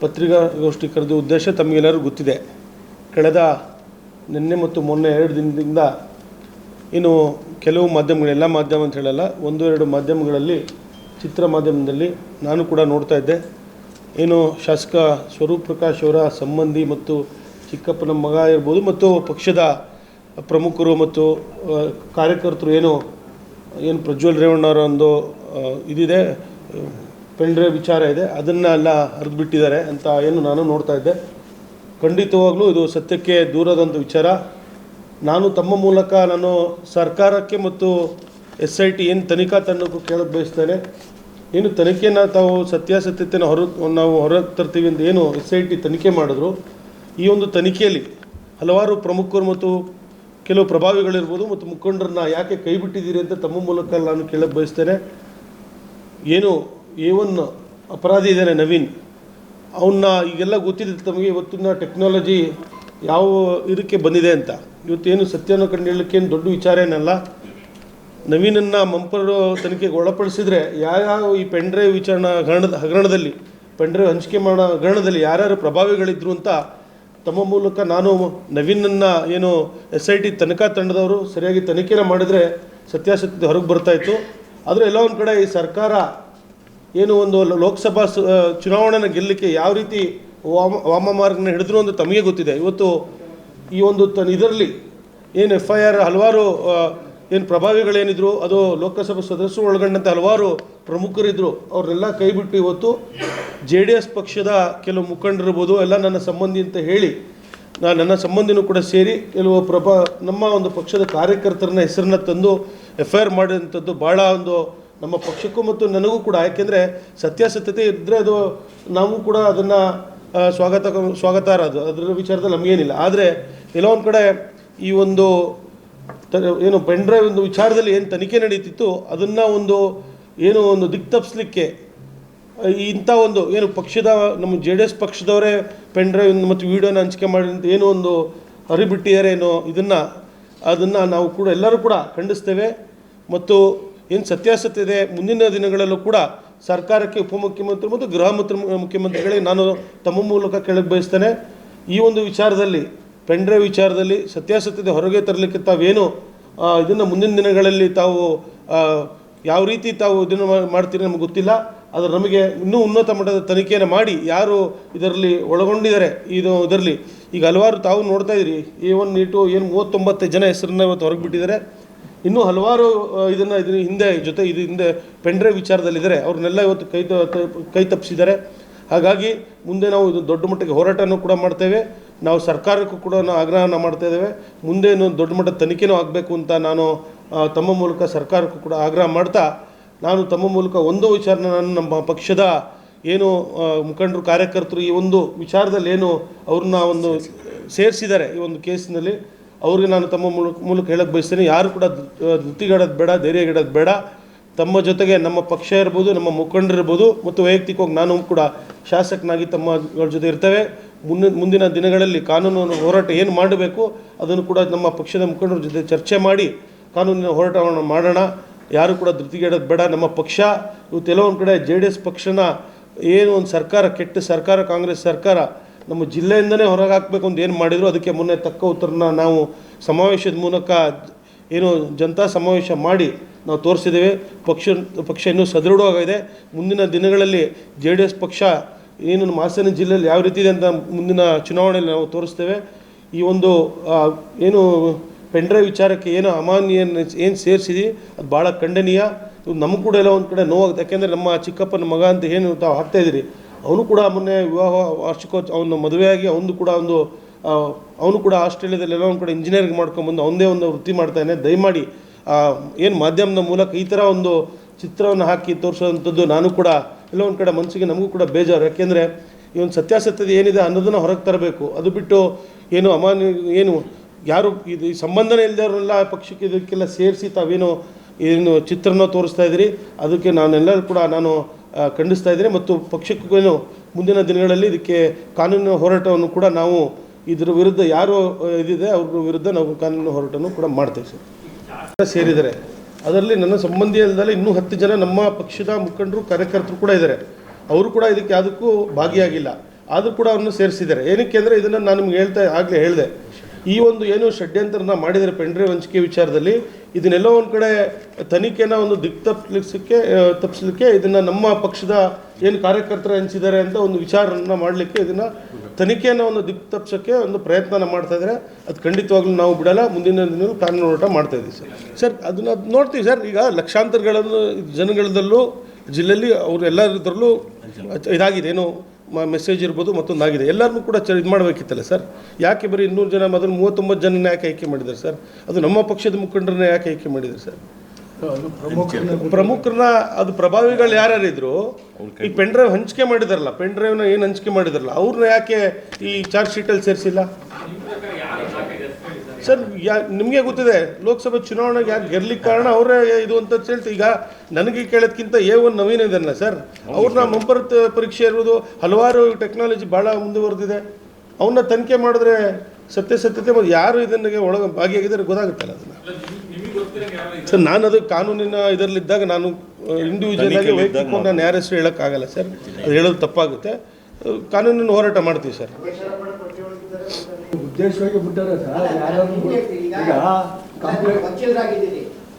ಪತ್ರಿಕಾಗೋಷ್ಠಿ ಕರೆದ ಉದ್ದೇಶ ತಮಗೆಲ್ಲರೂ ಗೊತ್ತಿದೆ. ಕಳೆದ ನಿನ್ನೆ ಮತ್ತು ಮೊನ್ನೆ 2 ದಿನದಿಂದ ಇನ್ನು ಕೆಲವು ಮಾಧ್ಯಮಗಳು, ಎಲ್ಲ ಮಾಧ್ಯಮ ಅಂತ ಹೇಳಲ್ಲ, 1-2 ಮಾಧ್ಯಮಗಳಲ್ಲಿ, ಚಿತ್ರ ಮಾಧ್ಯಮದಲ್ಲಿ ನಾನು ಕೂಡ ನೋಡ್ತಾ ಇದ್ದೆ. ಏನು ಶಾಸಕ ಸ್ವರೂಪ್ ಪ್ರಕಾಶ್ ಅವರ ಸಂಬಂಧಿ ಮತ್ತು ಚಿಕ್ಕಪ್ಪನ ಮಗ ಇರ್ಬೋದು ಮತ್ತು ಪಕ್ಷದ ಪ್ರಮುಖರು ಮತ್ತು ಕಾರ್ಯಕರ್ತರು ಏನು ಪ್ರಜ್ವಲ್ ರೇವಣ್ಣ ಅವರ ಒಂದು ಇದಿದೆ, ಪೆಂಡ್ರೆ ವಿಚಾರ ಇದೆ, ಅದನ್ನೆಲ್ಲ ಹರಿದುಬಿಟ್ಟಿದ್ದಾರೆ ಅಂತ ಏನು ನಾನು ನೋಡ್ತಾ ಇದ್ದೆ. ಖಂಡಿತವಾಗ್ಲೂ ಇದು ಸತ್ಯಕ್ಕೆ ದೂರದಂಥ ವಿಚಾರ. ನಾನು ತಮ್ಮ ಮೂಲಕ ನಾನು ಸರ್ಕಾರಕ್ಕೆ ಮತ್ತು SIT ಏನು ತನಿಖಾ ತಂಡಕ್ಕೂ ಕೇಳಕ್ಕೆ ಬಯಸ್ತೇನೆ. ಏನು ತನಿಖೆನ ತಾವು ಸತ್ಯಾಸತ್ಯತೆಯನ್ನು ನಾವು ಹೊರ ತರ್ತೀವಿ ಅಂತ ಏನು SIT ತನಿಖೆ ಮಾಡಿದ್ರು, ಈ ಒಂದು ತನಿಖೆಯಲ್ಲಿ ಹಲವಾರು ಪ್ರಮುಖರು ಮತ್ತು ಕೆಲವು ಪ್ರಭಾವಿಗಳಿರ್ಬೋದು ಮತ್ತು ಮುಖಂಡರನ್ನ ಯಾಕೆ ಕೈ ಬಿಟ್ಟಿದ್ದೀರಿ ಅಂತ ತಮ್ಮ ಮೂಲಕ ನಾನು ಕೇಳಕ್ಕೆ ಬಯಸ್ತೇನೆ. ಏನು A1 ಅಪರಾಧಿ ಇದ್ದಾನೆ ನವೀನ್, ಅವನ್ನ ಈಗೆಲ್ಲ ಗೊತ್ತಿದೆ ತಮಗೆ. ಇವತ್ತಿನ ಟೆಕ್ನಾಲಜಿ ಯಾವ ಇದಕ್ಕೆ ಬಂದಿದೆ ಅಂತ, ಇವತ್ತೇನು ಸತ್ಯನ ಕಂಡು ಹೇಳಲಿಕ್ಕೆ ಏನು ದೊಡ್ಡ ವಿಚಾರ ಏನಲ್ಲ. ನವೀನನ್ನು ಮಂಪರು ತನಿಖೆಗೆ ಒಳಪಡಿಸಿದರೆ ಯಾವ ಈ ಪೆಂಡ್ರೈವ್ ವಿಚಾರಣಾ ಹಗರಣದಲ್ಲಿ ಪೆಂಡ್ರೈವ್ ಹಂಚಿಕೆ ಮಾಡೋ ಹಗರಣದಲ್ಲಿ ಯಾರ್ಯಾರು ಪ್ರಭಾವಿಗಳಿದ್ರು ಅಂತ ತಮ್ಮ ಮೂಲಕ ನಾನು ನವೀನನ್ನು ಏನು SIT ತನಿಖಾ ತಂಡದವರು ಸರಿಯಾಗಿ ತನಿಖೆನ ಮಾಡಿದರೆ ಸತ್ಯಾಸತ್ಯತೆ ಹೊರಗೆ ಬರ್ತಾಯಿತ್ತು. ಆದರೆ ಎಲ್ಲ ಒಂದು ಕಡೆ ಈ ಸರ್ಕಾರ ಏನು ಒಂದು ಲೋಕಸಭಾ ಚುನಾವಣೆನ ಗೆಲ್ಲಲಿಕ್ಕೆ ಯಾವ ರೀತಿ ವಾಮಮಾರ್ಗನ ಹಿಡಿದ್ರು ಅಂತ ತಮಗೆ ಗೊತ್ತಿದೆ. ಇವತ್ತು ಈ ಒಂದು ಇದರಲ್ಲಿ ಏನು FIR ಹಲವಾರು ಏನು ಪ್ರಭಾವಿಗಳೇನಿದ್ರು, ಅದು ಲೋಕಸಭಾ ಸದಸ್ಯರು ಒಳಗೊಂಡಂತೆ ಹಲವಾರು ಪ್ರಮುಖರಿದ್ದರು, ಅವ್ರನ್ನೆಲ್ಲ ಕೈ ಬಿಟ್ಟು ಇವತ್ತು JDS ಪಕ್ಷದ ಕೆಲವು ಮುಖಂಡರಿರ್ಬೋದು ಎಲ್ಲ ನನ್ನ ಸಂಬಂಧಿ ಅಂತ ಹೇಳಿ ನನ್ನ ಸಂಬಂಧಿನೂ ಕೂಡ ಸೇರಿ ಕೆಲವು ನಮ್ಮ ಒಂದು ಪಕ್ಷದ ಕಾರ್ಯಕರ್ತರನ್ನ ಹೆಸರನ್ನ ತಂದು FIR ಮಾಡಿದಂಥದ್ದು ಭಾಳ ಒಂದು ನಮ್ಮ ಪಕ್ಷಕ್ಕೂ ಮತ್ತು ನನಗೂ ಕೂಡ, ಯಾಕೆಂದರೆ ಸತ್ಯಾಸತ್ಯತೆ ಇದ್ದರೆ ಅದು ನಾವು ಕೂಡ ಅದನ್ನು ಸ್ವಾಗತಾರ್ಹ, ಅದರ ವಿಚಾರದಲ್ಲಿ ನಮಗೇನಿಲ್ಲ. ಆದರೆ ಎಲ್ಲೋ ಒಂದು ಕಡೆ ಈ ಒಂದು ಏನು ಪೆಂಡ್ರೈವ್ ಒಂದು ವಿಚಾರದಲ್ಲಿ ಏನು ತನಿಖೆ ನಡೀತಿತ್ತು ಅದನ್ನು ಒಂದು ದಿಕ್ಕು ತಪ್ಪಿಸ್ಲಿಕ್ಕೆ ಇಂಥ ಒಂದು ಏನು ಪಕ್ಷದ ನಮ್ಮ JDS ಪಕ್ಷದವರೇ ಪೆಂಡ್ರೈವ್ ಮತ್ತು ವಿಡಿಯೋನ ಹಂಚಿಕೆ ಮಾಡಿ ಏನೋ ಒಂದು ಹರಿಬಿಟ್ಟಿದ್ದಾರೆ ಏನೋ, ಅದನ್ನು ನಾವು ಕೂಡ ಎಲ್ಲರೂ ಕೂಡ ಖಂಡಿಸ್ತೇವೆ. ಮತ್ತು ಏನು ಸತ್ಯಾಸತ್ಯತೆ ಮುಂದಿನ ದಿನಗಳಲ್ಲೂ ಕೂಡ ಸರ್ಕಾರಕ್ಕೆ ಉಪಮುಖ್ಯಮಂತ್ರಿ ಮತ್ತು ಗೃಹ ಮುಖ್ಯಮಂತ್ರಿಗಳಿಗೆ ನಾನು ತಮ್ಮ ಮೂಲಕ ಕೇಳಕ್ಕೆ ಬಯಸ್ತೇನೆ. ಈ ಒಂದು ವಿಚಾರದಲ್ಲಿ ಪೆಂಡ್ರೈವ್ ವಿಚಾರದಲ್ಲಿ ಸತ್ಯಾಸತ್ಯತೆ ಹೊರಗೆ ತರಲಿಕ್ಕೆ ತಾವೇನು ಇದನ್ನು ಮುಂದಿನ ದಿನಗಳಲ್ಲಿ ತಾವು ಯಾವ ರೀತಿ ತಾವು ಇದನ್ನು ಮಾಡ್ತೀರಿ ನಮಗೆ ಗೊತ್ತಿಲ್ಲ. ಆದರೆ ನಮಗೆ ಇನ್ನೂ ಉನ್ನತ ಮಟ್ಟದ ತನಿಖೆಯನ್ನು ಮಾಡಿ ಯಾರು ಇದರಲ್ಲಿ ಒಳಗೊಂಡಿದ್ದಾರೆ ಇದರಲ್ಲಿ ಈಗ ಹಲವಾರು ತಾವು ನೋಡ್ತಾ ಇದ್ದೀರಿ. A1 A2 ಏನು 39 ಜನ ಹೆಸರನ್ನ ಇವತ್ತು ಹೊರಗೆ ಬಿಟ್ಟಿದ್ದಾರೆ. ಇನ್ನೂ ಹಲವಾರು ಇದನ್ನು ಹಿಂದೆ ಪೆಂಡ್ರೈವ್ ವಿಚಾರದಲ್ಲಿದ್ದಾರೆ, ಅವ್ರನ್ನೆಲ್ಲ ಇವತ್ತು ಕೈ ತಪ್ಪಿಸಿದ್ದಾರೆ. ಹಾಗಾಗಿ ಮುಂದೆ ನಾವು ಇದು ದೊಡ್ಡ ಮಟ್ಟಕ್ಕೆ ಹೋರಾಟನೂ ಕೂಡ ಮಾಡ್ತೇವೆ. ನಾವು ಸರ್ಕಾರಕ್ಕೂ ಕೂಡ ಆಗ್ರಹನ ಮಾಡ್ತಾ ಇದ್ದೇವೆ. ಮುಂದೆ ದೊಡ್ಡ ಮಟ್ಟದ ತನಿಖೆನೂ ಆಗಬೇಕು ಅಂತ ನಾನು ತಮ್ಮ ಮೂಲಕ ಸರ್ಕಾರಕ್ಕೂ ಕೂಡ ಆಗ್ರಹ ಮಾಡ್ತಾ, ನಾನು ತಮ್ಮ ಮೂಲಕ ಒಂದು ವಿಚಾರನ ನಾನು ನಮ್ಮ ಪಕ್ಷದ ಏನು ಮುಖಂಡರು ಕಾರ್ಯಕರ್ತರು ಈ ಒಂದು ವಿಚಾರದಲ್ಲಿ ಏನು ಅವ್ರನ್ನ ಒಂದು ಸೇರಿಸಿದ್ದಾರೆ ಈ ಒಂದು ಕೇಸಿನಲ್ಲಿ, ಅವ್ರಿಗೆ ನಾನು ತಮ್ಮ ಮೂಲಕ ಹೇಳಕ್ಕೆ ಬಯಸ್ತೇನೆ, ಯಾರು ಕೂಡ ಧೃತಿಗೆಡೋದು ಬೇಡ, ಧೈರ್ಯಗೆಡೋದು ಬೇಡ. ತಮ್ಮ ಜೊತೆಗೆ ನಮ್ಮ ಪಕ್ಷ ಇರ್ಬೋದು, ನಮ್ಮ ಮುಖಂಡರಿರ್ಬೋದು ಮತ್ತು ವೈಯಕ್ತಿಕವಾಗಿ ನಾನು ಕೂಡ ಶಾಸಕನಾಗಿ ತಮ್ಮಗಳ ಜೊತೆ ಇರ್ತೇವೆ. ಮುಂದಿನ ದಿನಗಳಲ್ಲಿ ಕಾನೂನು ಹೋರಾಟ ಏನು ಮಾಡಬೇಕು ಅದನ್ನು ಕೂಡ ನಮ್ಮ ಪಕ್ಷದ ಮುಖಂಡರ ಜೊತೆ ಚರ್ಚೆ ಮಾಡಿ ಕಾನೂನಿನ ಹೋರಾಟವನ್ನು ಮಾಡೋಣ. ಯಾರು ಕೂಡ ಧೃತಿಗೆಡೋದು ಬೇಡ. ನಮ್ಮ ಪಕ್ಷ ಇವತ್ತೆಲ್ಲ ಒಂದು ಕಡೆ JDS ಪಕ್ಷನ ಏನು ಒಂದು ಸರ್ಕಾರ, ಕೆಟ್ಟ ಸರ್ಕಾರ, ಕಾಂಗ್ರೆಸ್ ಸರ್ಕಾರ ನಮ್ಮ ಜಿಲ್ಲೆಯಿಂದನೇ ಹೊರಗೆ ಹಾಕಬೇಕು ಅಂತ ಏನು ಮಾಡಿದ್ರು ಅದಕ್ಕೆ ಮೊನ್ನೆ ತಕ್ಕ ಉತ್ತರನ ನಾವು ಸಮಾವೇಶದ ಮೂಲಕ ಏನು ಜನತಾ ಸಮಾವೇಶ ಮಾಡಿ ನಾವು ತೋರಿಸಿದ್ದೇವೆ. ಪಕ್ಷ ಇನ್ನೂ ಸದೃಢವಾಗಿದೆ. ಮುಂದಿನ ದಿನಗಳಲ್ಲಿ JDS ಪಕ್ಷ ಏನು ಹಾಸನ ಜಿಲ್ಲೆಯಲ್ಲಿ ಯಾವ ರೀತಿ ಇದೆ ಅಂತ ಮುಂದಿನ ಚುನಾವಣೆಯಲ್ಲಿ ನಾವು ತೋರಿಸ್ತೇವೆ. ಈ ಒಂದು ಏನು ಪೆಂಡ್ರೈವ್ ವಿಚಾರಕ್ಕೆ ಏನು ಅಮಾನ್ಯ ಏನು ಸೇರಿಸಿದ್ವಿ ಅದು ಭಾಳ ಖಂಡನೀಯ. ನಮಗೂ ಕೂಡ ಎಲ್ಲ ಒಂದು ಕಡೆ ನೋವಾಗುತ್ತೆ. ಯಾಕೆಂದರೆ ನಮ್ಮ ಚಿಕ್ಕಪ್ಪನ ಮಗ ಅಂತ ಏನು ತಾವು ಹಾಕ್ತಾಯಿದ್ದೀರಿ, ಅವನು ಕೂಡ ಮೊನ್ನೆ ವಿವಾಹ ವಾರ್ಷಿಕೋತ್ಸವ ಅವನು ಮದುವೆಯಾಗಿ ಅವನು ಕೂಡ ಆಸ್ಟ್ರೇಲಿಯಾದಲ್ಲಿ ಎಲ್ಲ ಒಂದು ಕಡೆ ಇಂಜಿನಿಯರಿಂಗ್ ಮಾಡ್ಕೊಂಬಂದು ಅವನದೇ ಒಂದು ವೃತ್ತಿ ಮಾಡ್ತಾನೆ. ದಯಮಾಡಿ ಏನು ಮಾಧ್ಯಮದ ಮೂಲಕ ಈ ಥರ ಒಂದು ಚಿತ್ರವನ್ನು ಹಾಕಿ ತೋರಿಸೋವಂಥದ್ದು ನಾನು ಕೂಡ ಎಲ್ಲ ಒಂದು ಕಡೆ ಮನಸ್ಸಿಗೆ ನಮಗೂ ಕೂಡ ಬೇಜಾರು. ಯಾಕೆಂದರೆ ಈ ಒಂದು ಸತ್ಯಾಸತ್ಯತೆ ಏನಿದೆ ಅನ್ನೋದನ್ನು ಹೊರಗೆ ತರಬೇಕು. ಅದು ಬಿಟ್ಟು ಏನು ಏನು ಯಾರು ಇದು ಈ ಸಂಬಂಧನೇ ಇಲ್ಲದವ್ರನ್ನೆಲ್ಲ ಪಕ್ಷಕ್ಕೆ ಇದಕ್ಕೆಲ್ಲ ಸೇರಿಸಿ ಏನು ಚಿತ್ರನ ತೋರಿಸ್ತಾ ಇದ್ದೀರಿ, ಅದಕ್ಕೆ ನಾನೆಲ್ಲರೂ ಕೂಡ ನಾನು ಖಂಡಿಸ್ತಾ ಇದ್ದೀನಿ. ಮತ್ತು ಪಕ್ಷಕ್ಕೂ ಮುಂದಿನ ದಿನಗಳಲ್ಲಿ ಇದಕ್ಕೆ ಕಾನೂನಿನ ಹೋರಾಟವನ್ನು ಕೂಡ ನಾವು ಇದರ ವಿರುದ್ಧ ಯಾರು ಇದಿದೆ ಅವ್ರ ವಿರುದ್ಧ ನಾವು ಕಾನೂನಿನ ಹೋರಾಟವನ್ನು ಕೂಡ ಮಾಡ್ತೇವೆ ಸರ್. ಸೇರಿದ್ದಾರೆ ಅದರಲ್ಲಿ ನನ್ನ ಸಂಬಂಧಿಯಲ್ಲದೆ ಇನ್ನೂ 10 ಜನ ನಮ್ಮ ಪಕ್ಷದ ಮುಖಂಡರು ಕಾರ್ಯಕರ್ತರು ಕೂಡ ಇದ್ದಾರೆ. ಅವರು ಕೂಡ ಇದಕ್ಕೆ ಯಾವುದಕ್ಕೂ ಭಾಗಿಯಾಗಿಲ್ಲ. ಆದರೂ ಕೂಡ ಅವ್ರನ್ನ ಸೇರಿಸಿದ್ದಾರೆ. ಏನಕ್ಕೆ ಅಂದರೆ ಇದನ್ನು ನಾನು ನಿಮ್ಗೆ ಆಗಲೇ ಹೇಳಿದೆ, ಈ ಒಂದು ಏನು ಷಡ್ಯಂತ್ರನ ಮಾಡಿದರೆ ಪೆಂಡ್ರೈವ್ ಹಂಚಿಕೆ ವಿಚಾರದಲ್ಲಿ ಇದನ್ನೆಲ್ಲೋ ಒಂದು ಕಡೆ ತನಿಖೆನ ಒಂದು ತಪ್ಪಿಸಲಿಕ್ಕೆ ಇದನ್ನು ನಮ್ಮ ಪಕ್ಷದ ಏನು ಕಾರ್ಯಕರ್ತರು ಹಂಚಿದ್ದಾರೆ ಅಂತ ಒಂದು ವಿಚಾರನ ಮಾಡಲಿಕ್ಕೆ ಇದನ್ನು ತನಿಖೆಯನ್ನು ಒಂದು ತಪ್ಪಿಸೋಕ್ಕೆ ಒಂದು ಪ್ರಯತ್ನ ಮಾಡ್ತಾ ಇದ್ದಾರೆ. ಅದು ಖಂಡಿತವಾಗ್ಲೂ ನಾವು ಬಿಡಲ್ಲ. ಮುಂದಿನ ದಿನಗಳು ಕಾನೂನು ಹೋರಾಟ ಮಾಡ್ತಾ ಇದ್ದೀವಿ ಸರ್. ಅದನ್ನು ನೋಡ್ತೀವಿ ಸರ್. ಈಗ ಲಕ್ಷಾಂತರಗಳನ್ನು ಜನಗಳದಲ್ಲೂ ಜಿಲ್ಲೆಯಲ್ಲಿ ಅವರು ಎಲ್ಲರದ್ರಲ್ಲೂ ಇದಾಗಿದೆ, ಏನು ಮೆಸೇಜ್ ಇರ್ಬೋದು, ಮತ್ತೊಂದಾಗಿದೆ. ಎಲ್ಲರನ್ನೂ ಕೂಡ ಇದು ಮಾಡಬೇಕಿತ್ತಲ್ಲ ಸರ್. ಯಾಕೆ ಬರೀ 200 ಜನ ಮೊದಲು 39 ಜನನ ಯಾಕೆ ಆಯ್ಕೆ ಮಾಡಿದ್ದಾರೆ ಸರ್? ಅದು ನಮ್ಮ ಪಕ್ಷದ ಮುಖಂಡರನ್ನ ಯಾಕೆ ಆಯ್ಕೆ ಮಾಡಿದ್ದಾರೆ ಸರ್? ಪ್ರಮುಖರನ್ನ ಅದು ಪ್ರಭಾವಿಗಳು ಯಾರ್ಯಾರಿದ್ರು ಈ ಪೆಂಡ್ರೈವ್ ಹಂಚಿಕೆ ಮಾಡಿದಾರಲ್ಲ, ಪೆಂಡ್ರೈವ್ನ ಏನು ಹಂಚಿಕೆ ಮಾಡಿದಾರಲ್ಲ, ಅವ್ರನ್ನ ಯಾಕೆ ಈ ಚಾರ್ಜ್ ಶೀಟಲ್ಲಿ ಸೇರಿಸಿಲ್ಲ ಸರ್? ನಿಮಗೆ ಗೊತ್ತಿದೆ, ಲೋಕಸಭೆ ಚುನಾವಣೆಗೆ ಯಾರು ಗೆರ್ಲಿಕ್ಕೆ ಕಾರಣ ಅವರೇ ಇದು ಅಂತ ಹೇಳ್ತೀವಿ. ಈಗ ನನಗೆ ಕೇಳೋದಕ್ಕಿಂತ A1 ನವೀನ ಇದನ್ನ ಸರ್, ಅವ್ರನ್ನ ಮುಂಬರ ಪರೀಕ್ಷೆ ಇರುವುದು, ಹಲವಾರು ಟೆಕ್ನಾಲಜಿ ಭಾಳ ಮುಂದುವರೆದಿದೆ. ಅವನ್ನ ತನಿಖೆ ಮಾಡಿದ್ರೆ ಸತ್ಯತೆ ಮತ್ತು ಯಾರು ಇದನ್ನಿಗೆ ಭಾಗಿಯಾಗಿದ್ದಾರೆ ಗೊತ್ತಾಗುತ್ತಲ್ಲ ಅದನ್ನು ಸರ್. ನಾನು ಅದು ಕಾನೂನಿನ ಇದರಲ್ಲಿದ್ದಾಗ ನಾನು ಇಂಡಿವಿಜುವಲ್ ಆಗಿ ವೈಯಕ್ತಿಕ ನಾನು ಯಾರ ಹೆಸರು ಹೇಳೋಕ್ಕಾಗಲ್ಲ ಸರ್, ಅದು ಹೇಳೋದು ತಪ್ಪಾಗುತ್ತೆ. ಕಾನೂನಿನ ಹೋರಾಟ ಮಾಡ್ತೀವಿ ಸರ್. ಉದ್ದೇಶವಾಗಿ ಬಿಟ್ಟಾರೆ ಸರ್.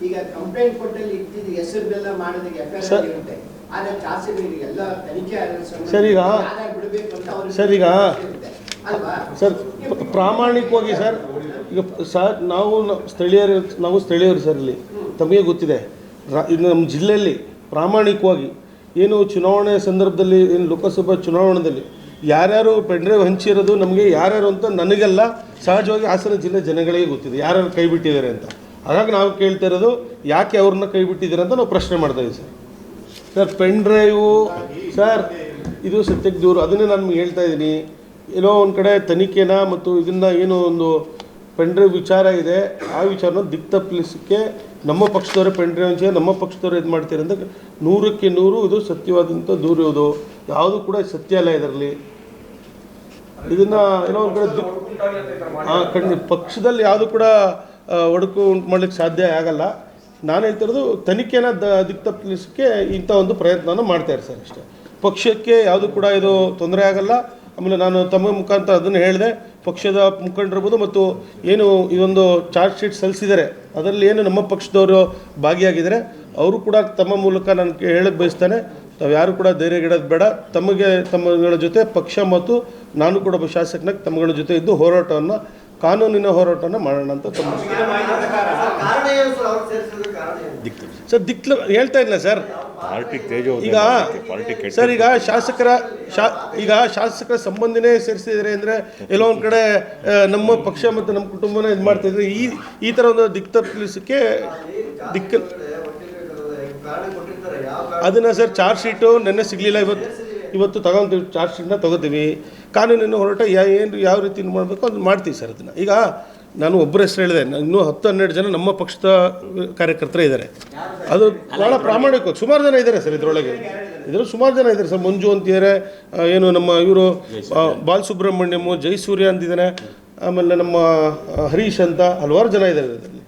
ಈಗ ಕಂಪ್ಲೇಂಟ್ ಕೊಟ್ಟಲ್ಲಿ ಇಟ್ಟಿದ್ದು ಹೆಸರುದೆಲ್ಲ ಮಾಡೋದಕ್ಕೆ ಎಫ್ಐಆರ್ ಇರುತ್ತೆ. ಆದರೆ ಚಾರ್ಜ್ ಎಲ್ಲ ತನಿಖೆ ಸರ್ ಈಗ ಸರ್ ಪ್ರಾಮಾಣಿಕವಾಗಿ ಸರ್, ಈಗ ಸರ್ ನಾವು ಸ್ಥಳೀಯರು ಸರ್. ಇಲ್ಲಿ ತಮಗೆ ಗೊತ್ತಿದೆ, ಈಗ ನಮ್ಮ ಜಿಲ್ಲೆಯಲ್ಲಿ ಪ್ರಾಮಾಣಿಕವಾಗಿ ಏನು ಚುನಾವಣೆ ಸಂದರ್ಭದಲ್ಲಿ ಏನು ಲೋಕಸಭಾ ಚುನಾವಣೆಯಲ್ಲಿ ಯಾರ್ಯಾರು ಪೆಂಡ್ರೈವ್ ಹಂಚಿರೋದು ನಮಗೆ ಯಾರ್ಯಾರು ಅಂತ ನನಗೆಲ್ಲ ಸಹಜವಾಗಿ ಹಾಸನ ಜಿಲ್ಲೆ ಜನಗಳಿಗೆ ಗೊತ್ತಿದೆ ಯಾರ್ಯಾರು ಕೈ ಬಿಟ್ಟಿದ್ದಾರೆ ಅಂತ. ಹಾಗಾಗಿ ನಾವು ಕೇಳ್ತಾ ಇರೋದು ಯಾಕೆ ಅವ್ರನ್ನ ಕೈ ಬಿಟ್ಟಿದ್ದಾರೆ ಅಂತ ನಾವು ಪ್ರಶ್ನೆ ಮಾಡ್ತಾಯಿದ್ದೀವಿ ಸರ್. ಪೆಂಡ್ರೈವು ಸರ್ ಇದು ಸತ್ಯಕ್ಕೆ ದೂರ, ಅದನ್ನೇ ನಾನು ನಿಮ್ಗೆ ಹೇಳ್ತಾ ಇದ್ದೀನಿ. ಏನೋ ಒಂದು ಕಡೆ ತನಿಖೆನ ಮತ್ತು ಇದನ್ನು ಏನು ಒಂದು ಪೆಂಡ್ರೈವ್ ವಿಚಾರ ಇದೆ, ಆ ವಿಚಾರನ ತಪ್ಪಿಸಲಿಕ್ಕೆ ನಮ್ಮ ಪಕ್ಷದವರೇ ಪೆಂಡ್ರೈವ್ ಹಂಚಿ ನಮ್ಮ ಪಕ್ಷದವರೇ ಇದು ಮಾಡ್ತಾರೆ ಅಂತ 100ಕ್ಕೆ 100 ಇದು ಸತ್ಯವಾದಂಥ ದೂರ ಇರೋದು. ಯಾವುದೂ ಕೂಡ ಸತ್ಯ ಅಲ್ಲ ಇದರಲ್ಲಿ. ಇದನ್ನು ಏನೋ ಒಂದು ಕಡೆ ಪಕ್ಷದಲ್ಲಿ ಯಾವುದು ಕೂಡ ಒಡಕು ಉಂಟು ಮಾಡಲಿಕ್ಕೆ ಸಾಧ್ಯ ಆಗಲ್ಲ. ನಾನು ಹೇಳ್ತಿರೋದು ತನಿಖೆನ ತಪ್ಪಿಸಲಿಕ್ಕೆ ಇಂಥ ಒಂದು ಪ್ರಯತ್ನನ ಮಾಡ್ತಾರೆ ಸರ್ ಅಷ್ಟೇ. ಪಕ್ಷಕ್ಕೆ ಯಾವುದು ಕೂಡ ಇದು ತೊಂದರೆ ಆಗಲ್ಲ. ಆಮೇಲೆ ನಾನು ತಮ್ಮ ಮುಖಾಂತರ ಅದನ್ನು ಹೇಳಿದೆ, ಪಕ್ಷದ ಮುಖಂಡರಿರ್ಬೋದು ಮತ್ತು ಏನು ಈ ಒಂದು ಚಾರ್ಜ್ ಶೀಟ್ ಸಲ್ಲಿಸಿದ್ದಾರೆ ಅದರಲ್ಲಿ ಏನು ನಮ್ಮ ಪಕ್ಷದವರು ಭಾಗಿಯಾಗಿದ್ದಾರೆ ಅವರು ಕೂಡ ತಮ್ಮ ಮೂಲಕ ನಾನು ಹೇಳಕ್ಕೆ ಬಯಸ್ತಾನೆ, ತಾವು ಯಾರು ಕೂಡ ಧೈರ್ಯಗೆಡೋದು ಬೇಡ. ತಮ್ಮಗಳ ಜೊತೆ ಪಕ್ಷ ಮತ್ತು ನಾನು ಕೂಡ ಒಬ್ಬ ಶಾಸಕನಾಗಿ ತಮ್ಮಗಳ ಜೊತೆ ಇದ್ದು ಹೋರಾಟವನ್ನು ಕಾನೂನಿನ ಹೋರಾಟವನ್ನು ಮಾಡೋಣ ಅಂತ ತಮ್ಮ ಸರ್ ಹೇಳ್ತಾ ಇಲ್ಲ ಸರ್. ಈಗ ಸರ್ ಈಗ ಶಾಸಕರ ಸಂಬಂಧಿನೇ ಸೇರಿಸಿದರೆ ಅಂದರೆ ಎಲ್ಲೋ ಒಂದು ಕಡೆ ನಮ್ಮ ಪಕ್ಷ ಮತ್ತು ನಮ್ಮ ಕುಟುಂಬನ ಇದು ಮಾಡ್ತಾಯಿದ್ರೆ ಈ ಥರ ಒಂದು ತಪ್ಪಿಸಲಿಕ್ಕೆ ಅದನ್ನು ಸರ್ ಚಾರ್ಜ್ ಶೀಟು ನೆನ್ನೆ ಸಿಗಲಿಲ್ಲ, ಇವತ್ತು ತಗೊತೀವಿ, ಚಾರ್ಜ್ ಶೀಟ್ನ ತೊಗೋತೀವಿ. ಕಾನೂನಿನ ಹೋರಾಟ ಯಾವ ರೀತಿ ಮಾಡಬೇಕು ಅದನ್ನು ಮಾಡ್ತೀವಿ ಸರ್. ಅದನ್ನು ಈಗ ನಾನು ಒಬ್ಬರ ಹೆಸರು ಹೇಳಿದೆ, ಇನ್ನೂ 10-12 ಜನ ನಮ್ಮ ಪಕ್ಷದ ಕಾರ್ಯಕರ್ತರೇ ಇದ್ದಾರೆ. ಅದು ಭಾಳ ಪ್ರಾಮಾಣಿಕ, ಸುಮಾರು ಜನ ಇದ್ದಾರೆ ಸರ್ ಇದರೊಳಗೆ. ಸುಮಾರು ಜನ ಇದ್ದಾರೆ ಸರ್. ಮಂಜು ಅಂತಿದ್ದಾರೆ, ಏನು ನಮ್ಮ ಇವರು ಬಾಲಸುಬ್ರಹ್ಮಣ್ಯಮ್, ಜಯಸೂರ್ಯ ಅಂತಿದ್ದಾನೆ, ಆಮೇಲೆ ನಮ್ಮ ಹರೀಶ್ ಅಂತ ಹಲವಾರು ಜನ ಇದ್ದಾರೆ ಇದರಲ್ಲಿ.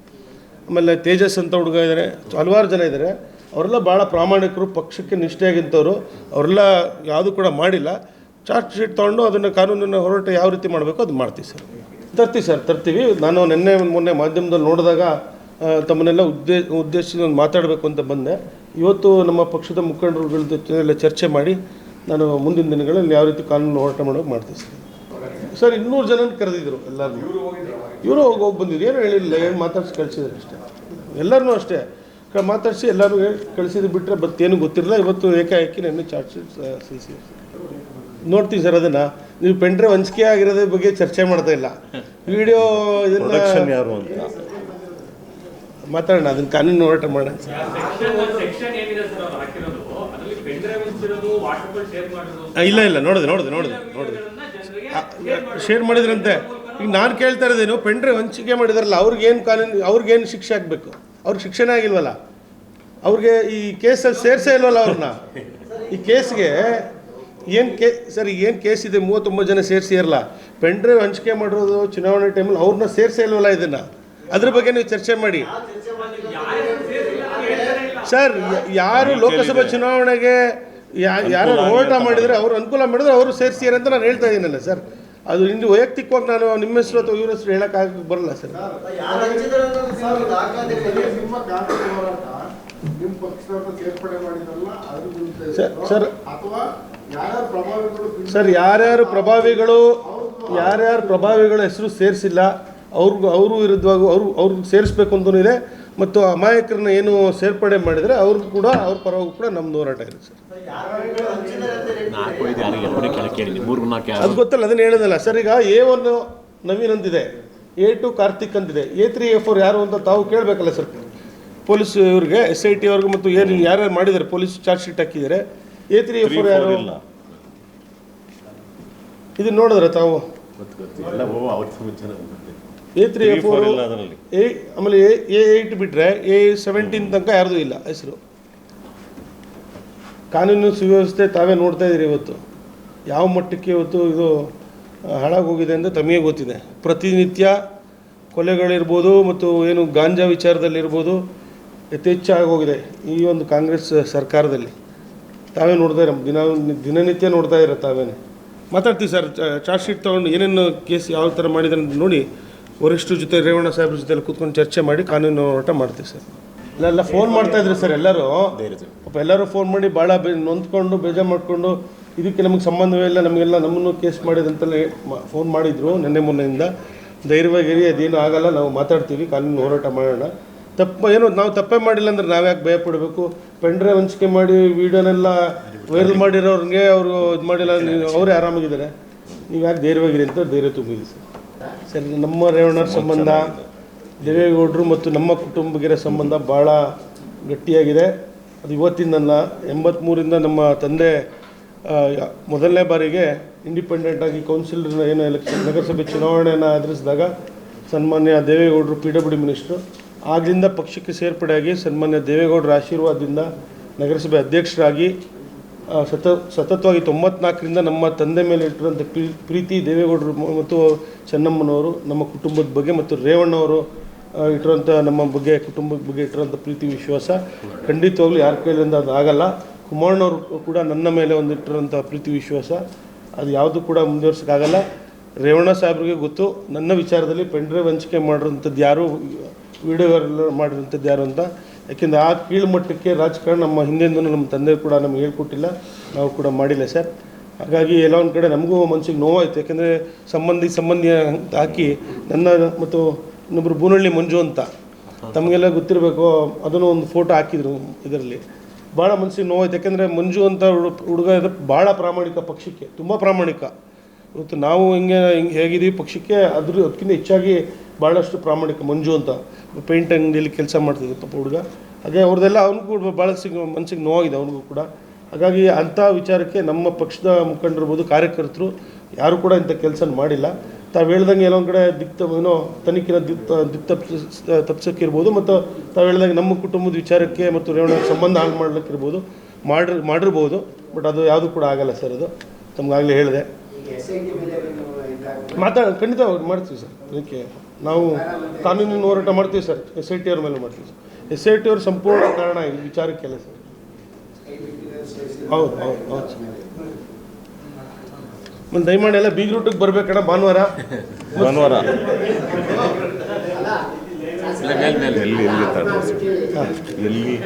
ಆಮೇಲೆ ತೇಜಸ್ ಅಂತ ಹುಡುಗ ಇದ್ದಾರೆ, ಹಲವಾರು ಜನ ಇದ್ದಾರೆ. ಅವರೆಲ್ಲ ಭಾಳ ಪ್ರಾಮಾಣಿಕರು, ಪಕ್ಷಕ್ಕೆ ನಿಷ್ಠೆಯಾಗಿಂಥವ್ರು. ಅವರೆಲ್ಲ ಯಾವುದೂ ಕೂಡ ಮಾಡಿಲ್ಲ. ಚಾರ್ಜ್ ಶೀಟ್ ತೊಗೊಂಡು ಅದನ್ನು ಕಾನೂನಿನ ಹೋರಾಟ ಯಾವ ರೀತಿ ಮಾಡಬೇಕು ಅದು ಮಾಡ್ತೀವಿ ಸರ್. ತರ್ತೀವಿ. ನಾನು ಮೊನ್ನೆ ಮಾಧ್ಯಮದಲ್ಲಿ ನೋಡಿದಾಗ ತಮ್ಮನ್ನೆಲ್ಲ ಉದ್ದೇಶಿಸಿ ಮಾತಾಡಬೇಕು ಅಂತ ಬಂದೆ. ಇವತ್ತು ನಮ್ಮ ಪಕ್ಷದ ಮುಖಂಡರುಗಳ ಜೊತೆ ಎಲ್ಲ ಚರ್ಚೆ ಮಾಡಿ ನಾನು ಮುಂದಿನ ದಿನಗಳಲ್ಲಿ ಯಾವ ರೀತಿ ಕಾನೂನು ಹೋರಾಟ ಮಾಡೋಕೆ ಮಾಡ್ತೀವಿ ಸರ್. 200 ಜನ ಕರೆದಿದ್ರು ಎಲ್ಲರೂ. ಇವರು ಹೋಗಿ ಬಂದಿದ್ರು, ಏನು ಹೇಳಿಲ್ಲ, ಏನು ಮಾತಾಡಿಸಿ ಕಳಿಸಿದ್ರು ಅಷ್ಟೇ. ಎಲ್ಲರನ್ನೂ ಅಷ್ಟೇ ಮಾತಾಡಿಸಿ ಎಲ್ಲರೂ ಕಳಿಸಿದ್ದು ಬಿಟ್ಟರೆ ಮತ್ತೇನು ಗೊತ್ತಿರಲಿಲ್ಲ. ಇವತ್ತು ಏಕಾಏಕಿ ನನ್ನ ಚಾರ್ಜ್ ಶೀಟ್ ಸಲ್ಲಿಸಿ ನೋಡ್ತೀವಿ ಸರ್. ಅದನ್ನು ನೀವು ಪೆಂಡ್ರೈವ್ ಹಂಚಿಕೆ ಆಗಿರೋದ್ರ ಬಗ್ಗೆ ಚರ್ಚೆ ಮಾಡ್ತಾ ಇಲ್ಲ. ವಿಡಿಯೋ ಇದನ್ನು ಯಾರು ಅಂತ ಮಾತಾಡೋಣ, ಅದನ್ನು ಕಾನೂನು ಹೋರಾಟ ಮಾಡೋಣ. ಇಲ್ಲ ನೋಡಿದೆ ಶೇರ್ ಮಾಡಿದ್ರಂತೆ. ಈಗ ನಾನು ಕೇಳ್ತಾ ಇರೋದೇನು, ಪೆಂಡ್ರೈವ್ ಹಂಚಿಕೆ ಮಾಡಿದಾರಲ್ಲ ಅವ್ರಿಗೇನು ಶಿಕ್ಷೆ ಆಗಬೇಕು? ಅವ್ರಿಗೆ ಶಿಕ್ಷಣ ಆಗಿಲ್ವಲ್ಲ, ಅವ್ರಿಗೆ ಈ ಕೇಸಲ್ಲಿ ಸೇರಿಸೇ ಇಲ್ವಲ್ಲ ಅವ್ರನ್ನ. ಈ ಕೇಸ್ಗೆ ಸರ್ ಏನು ಕೇಸ್ ಇದೆ? 39 ಜನ ಸೇರಿಸಿರಲ್ಲ. ಪೆಂಡ್ರೈವ್ ಹಂಚಿಕೆ ಮಾಡಿರೋದು ಚುನಾವಣೆ ಟೈಮಲ್ಲಿ ಅವ್ರನ್ನ ಸೇರಿಸೇ ಇಲ್ವಲ್ಲ. ಇದನ್ನು ಅದ್ರ ಬಗ್ಗೆ ನೀವು ಚರ್ಚೆ ಮಾಡಿ ಸರ್. ಯಾರು ಲೋಕಸಭಾ ಚುನಾವಣೆಗೆ ಯಾರು ಹೋರಾಟ ಮಾಡಿದರೆ ಅವರು ಅನುಕೂಲ ಮಾಡಿದರೆ ಅವರು ಸೇರಿಸಿದ್ದಾರೆ ಅಂತ ನಾನು ಹೇಳ್ತಾ ಇದ್ದೀನಲ್ಲ ಸರ್. ಅದು ಇಂದು ವೈಯಕ್ತಿಕವಾಗಿ ನಾನು ನಿಮ್ಮ ಹೆಸರು ಅಥವಾ ಇವ್ರ ಹೆಸರು ಹೇಳೋಕ್ಕಾಗ ಬರಲ್ಲ ಸರ್. ನಿಮ್ಮ ಕಾಂಗ್ರೆಸ್ ಹೋರಾಟ ನಿಮ್ಮ ಪಕ್ಷದವ್ರನ್ನ ಸೇರ್ಪಡೆ ಮಾಡಿದ್ರಲ್ಲ ಅದ್ರ ವಿರುದ್ಧ ಸರ್ ಅಥವಾ ಯಾರ್ಯಾರು ಪ್ರಭಾವಿಗಳು ಸರ್ ಯಾರ್ಯಾರು ಪ್ರಭಾವಿಗಳ ಹೆಸರು ಸೇರಿಸಿಲ್ಲ ಅವರು ವಿರುದ್ಧವಾಗಿ ಅವ್ರಿಗೆ ಸೇರಿಸ್ಬೇಕು ಅಂತಲೂ ಇದೆ. ಮತ್ತು ಅಮಾಯಕರನ್ನ ಏನು ಸೇರ್ಪಡೆ ಮಾಡಿದರೆ ಅವ್ರಿಗೂ ಕೂಡ ಅವ್ರ ಪರವಾಗಿ ಕೂಡ ನಮ್ಮದು ಹೋರಾಟ ಇದೆ ಸರ್. ಅದು ಗೊತ್ತಲ್ಲ, ಅದನ್ನು ಹೇಳೋದಲ್ಲ ಸರ್. ಈಗ A1 ನವೀನ್ ಅಂತಿದೆ, A2 ಕಾರ್ತಿಕ್ ಅಂತಿದೆ, A3 A4 ಯಾರು ಅಂತ ತಾವು ಕೇಳಬೇಕಲ್ಲ ಸರ್. ಪೊಲೀಸ್ ಇವ್ರಿಗೆ SIT ಅವ್ರಿಗೆ ಮತ್ತು ಏನು ಯಾರ್ಯಾರು ಮಾಡಿದ್ದಾರೆ ಪೊಲೀಸ್ ಚಾರ್ಜ್ ಶೀಟ್ ಹಾಕಿದ್ದಾರೆ. A3 A4 ಯಾರು ಇದನ್ನು ನೋಡಿದ್ರೆ ತಾವು A3 A4 ಆಮೇಲೆ A8 ಬಿಟ್ಟರೆ A17 ತನಕ ಯಾರ್ದು ಇಲ್ಲ ಹೆಸರು. ಕಾನೂನು ಸುವ್ಯವಸ್ಥೆ ತಾವೇ ನೋಡ್ತಾ ಇದ್ದೀರಿ ಇವತ್ತು ಯಾವ ಮಟ್ಟಕ್ಕೆ ಇವತ್ತು ಇದು ಹಾಳಾಗೋಗಿದೆ ಅಂತ ತಮಗೆ ಗೊತ್ತಿದೆ. ಪ್ರತಿನಿತ್ಯ ಕೊಲೆಗಳಿರ್ಬೋದು ಮತ್ತು ಏನು ಗಾಂಜಾ ವಿಚಾರದಲ್ಲಿರ್ಬೋದು ಯಥೇಚ್ಛಾಗೋಗಿದೆ ಈ ಒಂದು ಕಾಂಗ್ರೆಸ್ ಸರ್ಕಾರದಲ್ಲಿ. ತಾವೇ ನೋಡ್ತಾ ಇರೋ ದಿನನಿತ್ಯ ನೋಡ್ತಾ ಇರೋ ತಾವೇನೆ ಮಾತಾಡ್ತೀವಿ ಸರ್. ಚಾರ್ಜ್ ಶೀಟ್ ತೊಗೊಂಡು ಏನೇನು ಕೇಸ್ ಯಾವ ಥರ ಮಾಡಿದ್ದಾರೆ ಅಂತ ನೋಡಿ ವರಿಷ್ಠರ ಜೊತೆ ರೇವಣ್ಣ ಸಾಹೇಬ್ರ ಜೊತೆ ಕೂತ್ಕೊಂಡು ಚರ್ಚೆ ಮಾಡಿ ಕಾನೂನು ಹೋರಾಟ ಮಾಡ್ತೀವಿ ಸರ್. ಇಲ್ಲೆಲ್ಲ ಫೋನ್ ಮಾಡ್ತಾಯಿದ್ರು ಸರ್ ಎಲ್ಲರೂ, ಪಾಪ ಎಲ್ಲರೂ ಫೋನ್ ಮಾಡಿ ಭಾಳ ನೊಂದ್ಕೊಂಡು ಬೇಜಾರು ಮಾಡಿಕೊಂಡು ಇದಕ್ಕೆ ನಮಗೆ ಸಂಬಂಧವೇ ಇಲ್ಲ, ನಮಗೆಲ್ಲ ನಮ್ಮನ್ನು ಕೇಸ್ ಮಾಡಿದಂತಲೇ ಫೋನ್ ಮಾಡಿದರು ನಿನ್ನೆ ಮೊನ್ನೆಯಿಂದ. ಧೈರ್ಯವಾಗಿರಿ, ಅದೇನು ಆಗಲ್ಲ, ನಾವು ಮಾತಾಡ್ತೀವಿ, ಕಾನೂನು ಹೋರಾಟ ಮಾಡೋಣ. ನಾವು ತಪ್ಪೇ ಮಾಡಿಲ್ಲ ಅಂದ್ರೆ ನಾವು ಯಾಕೆ ಭಯ ಪಡಬೇಕು? ಪೆಂಡ್ರೈವ್ ಹಂಚಿಕೆ ಮಾಡಿ ವೀಡಿಯೋನೆಲ್ಲ ವೈರಲ್ ಮಾಡಿರೋರಿಗೆ ಅವರು ಇದು ಮಾಡಿಲ್ಲ, ಅವರೇ ಆರಾಮಾಗಿದ್ದಾರೆ, ನೀವು ಯಾಕೆ ಧೈರ್ಯವಾಗಿರಿ ಅಂತ ಧೈರ್ಯ ತುಂಬಿದೆ ಸರ್. ಸರ್, ನಮ್ಮ ರೇವಣ್ಣರ ಸಂಬಂಧ ದೇವೇಗೌಡರು ಮತ್ತು ನಮ್ಮ ಕುಟುಂಬಗಿರ ಸಂಬಂಧ ಭಾಳ ಗಟ್ಟಿಯಾಗಿದೆ. ಅದು ಇವತ್ತಿಂದಲ್ಲ, 83ರಿಂದ ನಮ್ಮ ತಂದೆ ಮೊದಲನೇ ಬಾರಿಗೆ ಇಂಡಿಪೆಂಡೆಂಟಾಗಿ ಕೌನ್ಸಿಲರ್ನ ಏನು ಎಲೆಕ್ಷನ್ ನಗರಸಭೆ ಚುನಾವಣೆಯನ್ನು ಎದುರಿಸಿದಾಗ ಸನ್ಮಾನ್ಯ ದೇವೇಗೌಡರು PWD ಮಿನಿಸ್ಟ್ರು, ಆಗಲಿಂದ ಪಕ್ಷಕ್ಕೆ ಸೇರ್ಪಡೆಯಾಗಿ ಸನ್ಮಾನ್ಯ ದೇವೇಗೌಡರ ಆಶೀರ್ವಾದದಿಂದ ನಗರಸಭೆ ಅಧ್ಯಕ್ಷರಾಗಿ ಸತತವಾಗಿ 94ರಿಂದ ನಮ್ಮ ತಂದೆ ಮೇಲೆ ಇಟ್ಟಿರೋಂಥ ಪ್ರೀತಿ ದೇವೇಗೌಡರು ಮತ್ತು ಚೆನ್ನಮ್ಮನವರು ನಮ್ಮ ಕುಟುಂಬದ ಬಗ್ಗೆ ಮತ್ತು ರೇವಣ್ಣವರು ಇಟ್ಟಿರೋಂಥ ನಮ್ಮ ಬಗ್ಗೆ ಕುಟುಂಬದ ಬಗ್ಗೆ ಇಟ್ಟಿರೋಂಥ ಪ್ರೀತಿ ವಿಶ್ವಾಸ ಖಂಡಿತವಾಗ್ಲೂ ಯಾರ ಕೈಲಿಂದ ಅದು ಆಗಲ್ಲ. ಕುಮಾರಣ್ಣವರು ಕೂಡ ನನ್ನ ಮೇಲೆ ಒಂದು ಇಟ್ಟಿರೋಂಥ ಪ್ರೀತಿ ವಿಶ್ವಾಸ ಅದು ಯಾವುದೂ ಕೂಡ ಮುಂದುವರ್ಸೋಕ್ಕಾಗಲ್ಲ. ರೇವಣ್ಣ ಸಾಹೇಬ್ರಿಗೆ ಗೊತ್ತು ನನ್ನ ವಿಚಾರದಲ್ಲಿ ಪೆಂಡ್ರೈವ್ ಹಂಚಿಕೆ ಮಾಡಿರೋಂಥದ್ದು ಯಾರು, ವಿಡಿಯೋಗಳು ಮಾಡಿರೋಂಥದ್ದು ಯಾರು ಅಂತ. ಯಾಕೆಂದರೆ ಆ ಕೀಳುಮಟ್ಟಕ್ಕೆ ರಾಜಕಾರಣ ನಮ್ಮ ಹಿಂದೆಂದೂ ನಮ್ಮ ತಂದೆ ಕೂಡ ನಮಗೆ ಹೇಳ್ಕೊಟ್ಟಿಲ್ಲ, ನಾವು ಕೂಡ ಮಾಡಿಲ್ಲ ಸರ್. ಹಾಗಾಗಿ ಎಲ್ಲ ಒಂದು ಕಡೆ ನಮಗೂ ಮನಸ್ಸಿಗೆ ನೋವಾಯಿತು. ಯಾಕೆಂದರೆ ಸಂಬಂಧಿ ಅಂತ ಹಾಕಿ ನನ್ನ ಮತ್ತು ಇನ್ನೊಬ್ಬರು ಬೂನಹಳ್ಳಿ ಮಂಜು ಅಂತ ತಮಗೆಲ್ಲ ಗೊತ್ತಿರಬೇಕು, ಅದನ್ನು ಒಂದು ಫೋಟೋ ಹಾಕಿದರು ಇದರಲ್ಲಿ. ಭಾಳ ಮನಸ್ಸಿಗೆ ನೋವಾಯ್ತು. ಯಾಕೆಂದರೆ ಮಂಜು ಅಂತ ಹುಡುಗ ಇದ್ರೆ ಭಾಳ ಪ್ರಾಮಾಣಿಕ, ಪಕ್ಷಕ್ಕೆ ತುಂಬ ಪ್ರಾಮಾಣಿಕ. ಇವತ್ತು ನಾವು ಹಿಂಗೆ ಹೇಗಿದ್ದೀವಿ ಪಕ್ಷಕ್ಕೆ ಅದಕ್ಕಿಂತ ಹೆಚ್ಚಾಗಿ ಭಾಳಷ್ಟು ಪ್ರಾಮಾಣಿಕ ಮಂಜು ಅಂತ ಪೇಂಟ್ ಅಂಗಡಿಯಲ್ಲಿ ಕೆಲಸ ಮಾಡ್ತಿದ್ದೆ ಪಾಪ ಹುಡುಗ. ಹಾಗೆ ಅವ್ರದ್ದೆಲ್ಲ ಅವ್ನಿಗೂ ಕೂಡ ಭಾಳ ಮನಸ್ಸಿಗೆ ನೋವಾಗಿದೆ ಅವ್ನಿಗೂ ಕೂಡ. ಹಾಗಾಗಿ ಅಂಥ ವಿಚಾರಕ್ಕೆ ನಮ್ಮ ಪಕ್ಷದ ಮುಖಂಡರಿರ್ಬೋದು, ಕಾರ್ಯಕರ್ತರು ಯಾರು ಕೂಡ ಇಂಥ ಕೆಲಸ ಮಾಡಿಲ್ಲ. ತಾವು ಹೇಳ್ದಂಗೆ ಎಲ್ಲ ಒಂದು ಕಡೆ ಏನೋ ತನಿಖೆನ ತಪ್ಪಿಸೋಕ್ಕಿರ್ಬೋದು, ಮತ್ತು ತಾವು ಹೇಳ್ದಂಗೆ ನಮ್ಮ ಕುಟುಂಬದ ವಿಚಾರಕ್ಕೆ ಮತ್ತು ರೇವಣ್ಣ ಸಂಬಂಧ ಹಾಳು ಮಾಡ್ಲಿಕ್ಕಿರ್ಬೋದು, ಮಾಡಿರ್ಬೋದು. ಬಟ್ ಅದು ಯಾವುದೂ ಕೂಡ ಆಗಲ್ಲ ಸರ್. ಅದು ತಮಗಾಗಲೇ ಹೇಳಿದೆ. ಖಂಡಿತ ಮಾಡ್ತೀವಿ ಸರ್. ಅದಕ್ಕೆ ನಾವು ಕಾನೂನಿನ ಹೋರಾಟ ಮಾಡ್ತೀವಿ ಸರ್. SIT ಅವ್ರ ಮೇಲೆ ಮಾಡ್ತೀವಿ ಸರ್. SIT ಅವ್ರ ಸಂಪೂರ್ಣ ಕಾರಣ ಈ ವಿಚಾರಕ್ಕೆಲ್ಲ ಸರ್. ಹೌದು ಸರ್. ಮತ್ತು ದಯಮಾಡಿ ಎಲ್ಲ ಬೀಗ್ ರೂಟಿಗೆ ಬರಬೇಕಣ್ಣ ಭಾನುವಾರ. ಎಲ್ಲಿ